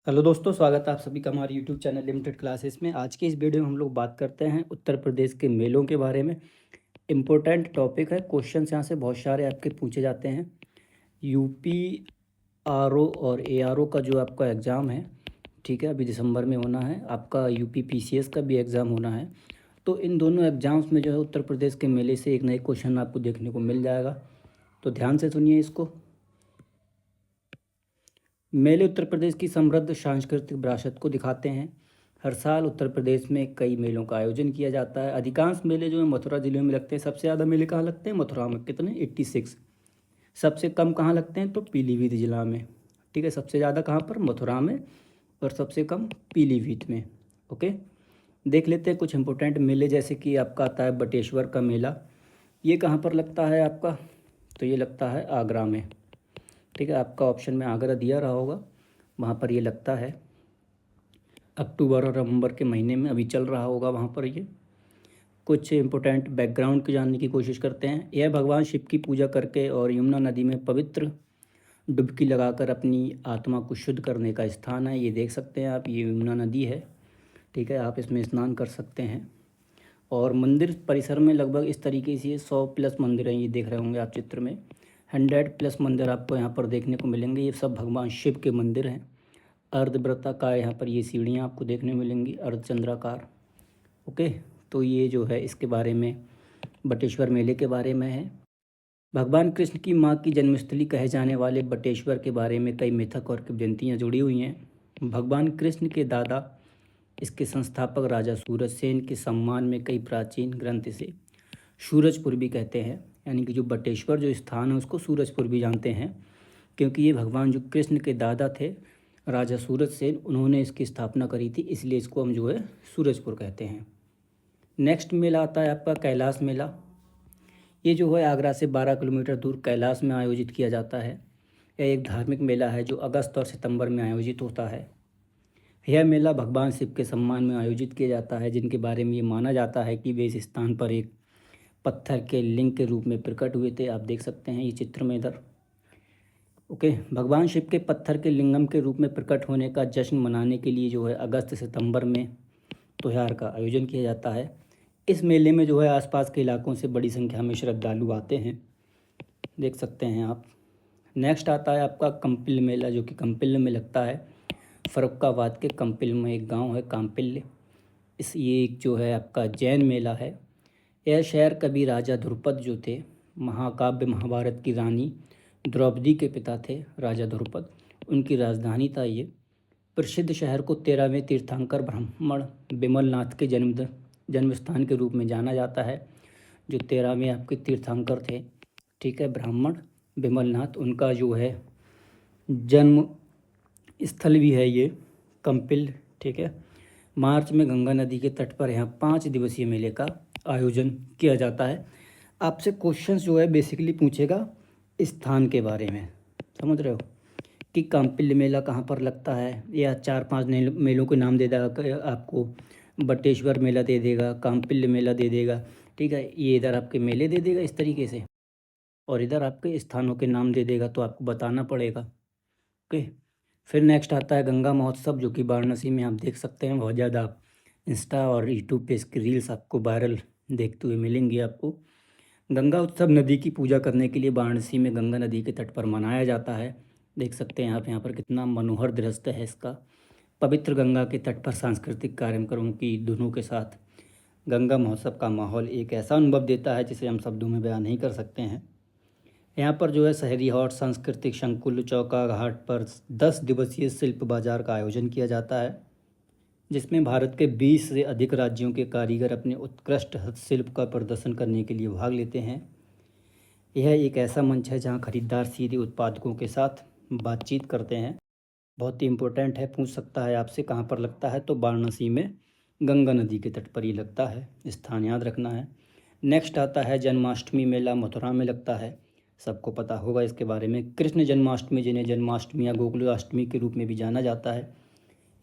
Hello दोस्तों, स्वागत है आप सभी का हमारे यूट्यूब चैनल लिमिटेड क्लासेस में। आज की इस वीडियो में हम लोग बात करते हैं उत्तर प्रदेश के मेलों के बारे में। इम्पोर्टेंट टॉपिक है, क्वेश्चन यहाँ से बहुत सारे आपके पूछे जाते हैं। यूपी आरओ और एआरओ का जो आपका एग्ज़ाम है, ठीक है, अभी दिसंबर में होना है। आपका यूपी पीसीएस का भी एग्ज़ाम होना है। तो इन दोनों एग्ज़ाम्स में जो है उत्तर प्रदेश के मेले से एक नए क्वेश्चन आपको देखने को मिल जाएगा। तो ध्यान से सुनिए इसको। मेले उत्तर प्रदेश की समृद्ध सांस्कृतिक विरासत को दिखाते हैं। हर साल उत्तर प्रदेश में कई मेलों का आयोजन किया जाता है। अधिकांश मेले जो है मथुरा ज़िले में लगते हैं। सबसे ज़्यादा मेले कहाँ लगते हैं? मथुरा में। कितने? 86। सबसे कम कहाँ लगते हैं? तो पीलीभीत जिला में। ठीक है, सबसे ज़्यादा कहाँ पर? मथुरा में। और सबसे कम पीलीभीत में। ओके, देख लेते हैं कुछ इंपॉर्टेंट मेले। जैसे कि आपका आता है बटेश्वर का मेला। ये कहाँ पर लगता है आपका? तो ये लगता है आगरा में। ठीक है, आपका ऑप्शन में आगरा दिया रहा होगा, वहाँ पर ये लगता है। अक्टूबर और नवंबर के महीने में अभी चल रहा होगा वहाँ पर ये। कुछ इंपॉर्टेंट बैकग्राउंड को जानने की कोशिश करते हैं। यह भगवान शिव की पूजा करके और यमुना नदी में पवित्र डुबकी लगाकर अपनी आत्मा को शुद्ध करने का स्थान है। ये देख सकते हैं आप, ये यमुना नदी है। ठीक है, आप इसमें स्नान कर सकते हैं। और मंदिर परिसर में लगभग इस तरीके से 100 प्लस मंदिर हैं। ये देख रहे होंगे आप चित्र में। 100 प्लस मंदिर आपको यहाँ पर देखने को मिलेंगे। ये सब भगवान शिव के मंदिर हैं। अर्धवृत्ताकार यहाँ पर ये सीढ़ियाँ आपको देखने मिलेंगी, अर्धचंद्राकार। ओके, तो ये जो है इसके बारे में, बटेश्वर मेले के बारे में है। भगवान कृष्ण की माँ की जन्मस्थली कहे जाने वाले बटेश्वर के बारे में कई मिथक और किंवदंतियाँ जुड़ी हुई हैं। भगवान कृष्ण के दादा, इसके संस्थापक राजा सूरजसेन के सम्मान में कई प्राचीन ग्रंथ इसे सूरजपुर भी कहते हैं। यानी कि जो बटेश्वर जो स्थान है उसको सूरजपुर भी जानते हैं, क्योंकि ये भगवान जो कृष्ण के दादा थे राजा सूरजसेन, उन्होंने इसकी स्थापना करी थी, इसलिए इसको हम जो है सूरजपुर कहते हैं। नेक्स्ट मेला आता है आपका कैलाश मेला। ये जो है आगरा से 12 किलोमीटर दूर कैलाश में आयोजित किया जाता है। यह एक धार्मिक मेला है जो अगस्त और सितंबर में आयोजित होता है। यह मेला भगवान शिव के सम्मान में आयोजित किया जाता है, जिनके बारे में ये माना जाता है कि वे इस स्थान पर एक पत्थर के लिंग के रूप में प्रकट हुए थे। आप देख सकते हैं ये चित्र में इधर। ओके, भगवान शिव के पत्थर के लिंगम के रूप में प्रकट होने का जश्न मनाने के लिए जो है अगस्त सितंबर में त्यौहार का आयोजन किया जाता है। इस मेले में जो है आसपास के इलाकों से बड़ी संख्या में श्रद्धालु आते हैं, देख सकते हैं आप। नेक्स्ट आता है आपका कंपिल मेला, जो कि कंपिल में लगता है। फर्रुखाबाद के कंपिल में एक गांव है काम्पिल्य। ये एक जो है आपका जैन मेला है। यह शहर कभी राजा ध्रुपद जो थे, महाकाव्य महाभारत की रानी द्रौपदी के पिता थे राजा ध्रुपद, उनकी राजधानी था ये। प्रसिद्ध शहर को 13वें तीर्थंकर ब्राह्मण बिमलनाथ के जन्म स्थान के रूप में जाना जाता है। जो 13वें आपके तीर्थंकर थे, ठीक है, ब्राह्मण बिमलनाथ, उनका जो है जन्म स्थल भी है ये कंपिल। ठीक है, मार्च में गंगा नदी के तट पर यहाँ 5 दिवसीय मेले का आयोजन किया जाता है। आपसे क्वेश्चंस जो है बेसिकली पूछेगा स्थान के बारे में, समझ रहे हो, कि काम्पिल्य मेला कहाँ पर लगता है, या 4-5 मेलों के नाम दे देगा आपको। बटेश्वर मेला दे देगा, काम्पिल्य मेला दे देगा। ठीक है, ये इधर आपके मेले दे देगा इस तरीके से, और इधर आपके स्थानों के नाम दे देगा, तो आपको बताना पड़ेगा। ओके, फिर नेक्स्ट आता है गंगा महोत्सव, जो कि वाराणसी में आप देख सकते हैं। बहुत ज़्यादा इंस्टा और यूट्यूब पे इसकी रील्स आपको वायरल देखते हुए मिलेंगी आपको। गंगा उत्सव नदी की पूजा करने के लिए वाराणसी में गंगा नदी के तट पर मनाया जाता है। देख सकते हैं आप यहाँ पर कितना मनोहर दृश्य है इसका। पवित्र गंगा के तट पर सांस्कृतिक कार्यक्रमों की धुनों के साथ गंगा महोत्सव का माहौल एक ऐसा अनुभव देता है जिसे हम शब्दों में बयान नहीं कर सकते हैं। यहाँ पर जो है शहरी हॉट सांस्कृतिक संकुल चौका घाट पर 10 दिवसीय शिल्प बाजार का आयोजन किया जाता है, जिसमें भारत के 20 से अधिक राज्यों के कारीगर अपने उत्कृष्ट हस्तशिल्प का प्रदर्शन करने के लिए भाग लेते हैं। यह एक ऐसा मंच है जहां खरीदार सीधे उत्पादकों के साथ बातचीत करते हैं। बहुत ही इम्पोर्टेंट है, पूछ सकता है आपसे कहाँ पर लगता है, तो वाराणसी में गंगा नदी के तट पर ही लगता है, स्थान याद रखना है। नेक्स्ट आता है जन्माष्टमी मेला, मथुरा में लगता है। सबको पता होगा इसके बारे में। कृष्ण जन्माष्टमी, जिन्हें जन्माष्टमी या गोकुलाष्टमी के रूप में भी जाना जाता है,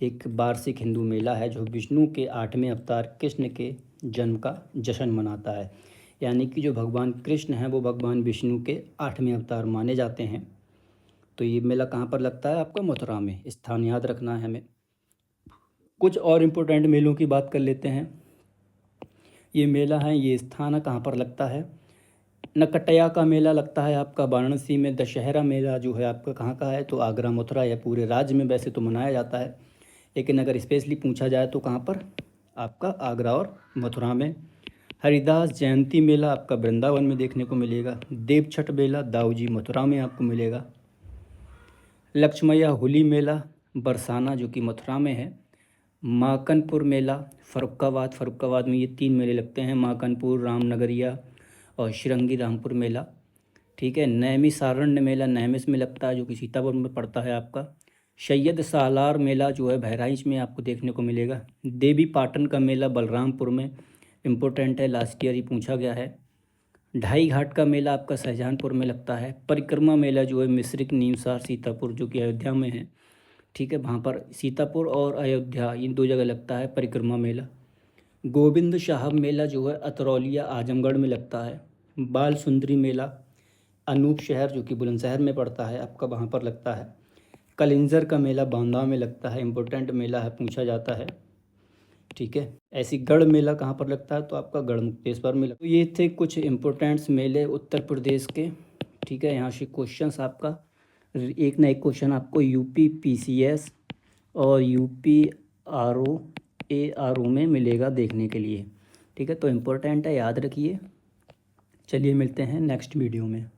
एक वार्षिक हिंदू मेला है जो विष्णु के 8वें अवतार कृष्ण के जन्म का जश्न मनाता है। यानी कि जो भगवान कृष्ण हैं वो भगवान विष्णु के 8वें अवतार माने जाते हैं। तो ये मेला कहाँ पर लगता है आपका? मथुरा में। स्थान याद रखना है हमें। कुछ और इम्पोर्टेंट मेलों की बात कर लेते हैं। ये मेला है, ये स्थान है कहाँ पर लगता है? नकटया का मेला लगता है आपका वाराणसी में। दशहरा मेला जो है आपका कहाँ का है? तो आगरा, मथुरा या पूरे राज्य में वैसे तो मनाया जाता है, लेकिन अगर स्पेशली पूछा जाए तो कहाँ पर? आपका आगरा और मथुरा में। हरिदास जयंती मेला आपका वृंदावन में देखने को मिलेगा। देव छठ मेला दाऊजी मथुरा में आपको मिलेगा। लक्ष्मैया होली मेला बरसाना जो कि मथुरा में है। माकनपुर मेला फर्रुखाबाद में ये 3 मेले लगते हैं, माकनपुर, रामनगरिया और श्रृंगी रामपुर मेला। ठीक है। नैमिषारण्य मेला नैमिष में लगता है जो कि सीतापुर में पड़ता है आपका। सैयद सालार मेला जो है बहराइच में आपको देखने को मिलेगा। देवी पाटन का मेला बलरामपुर में इम्पोर्टेंट है, लास्ट ईयर ही पूछा गया है। ढाई घाट का मेला आपका शाहजहांपुर में लगता है। परिक्रमा मेला जो है मिश्रिक नीमसार सीतापुर जो कि अयोध्या में है। ठीक है, वहाँ पर सीतापुर और अयोध्या इन 2 जगह लगता है परिक्रमा मेला। गोविंद साहब मेला जो है अतरौलिया आजमगढ़ में लगता है। बाल सुंदरी मेला अनूप शहर जो कि बुलंदशहर में पड़ता है आपका, वहाँ पर लगता है। कलिंजर का मेला बांदा में लगता है, इम्पोर्टेंट मेला है, पूछा जाता है। ठीक है। ऐसी गढ़ मेला कहाँ पर लगता है? तो आपका गढ़मुक्तेश्वर में लगता है। तो ये थे कुछ इम्पोर्टेंट्स मेले उत्तर प्रदेश के। ठीक है, यहाँ से क्वेश्चंस आपका एक ना एक क्वेश्चन आपको यूपी पीसीएस और यूपी आरओ में मिलेगा देखने के लिए। ठीक है, तो इम्पोर्टेंट है, याद रखिए। चलिए मिलते हैं नेक्स्ट वीडियो में।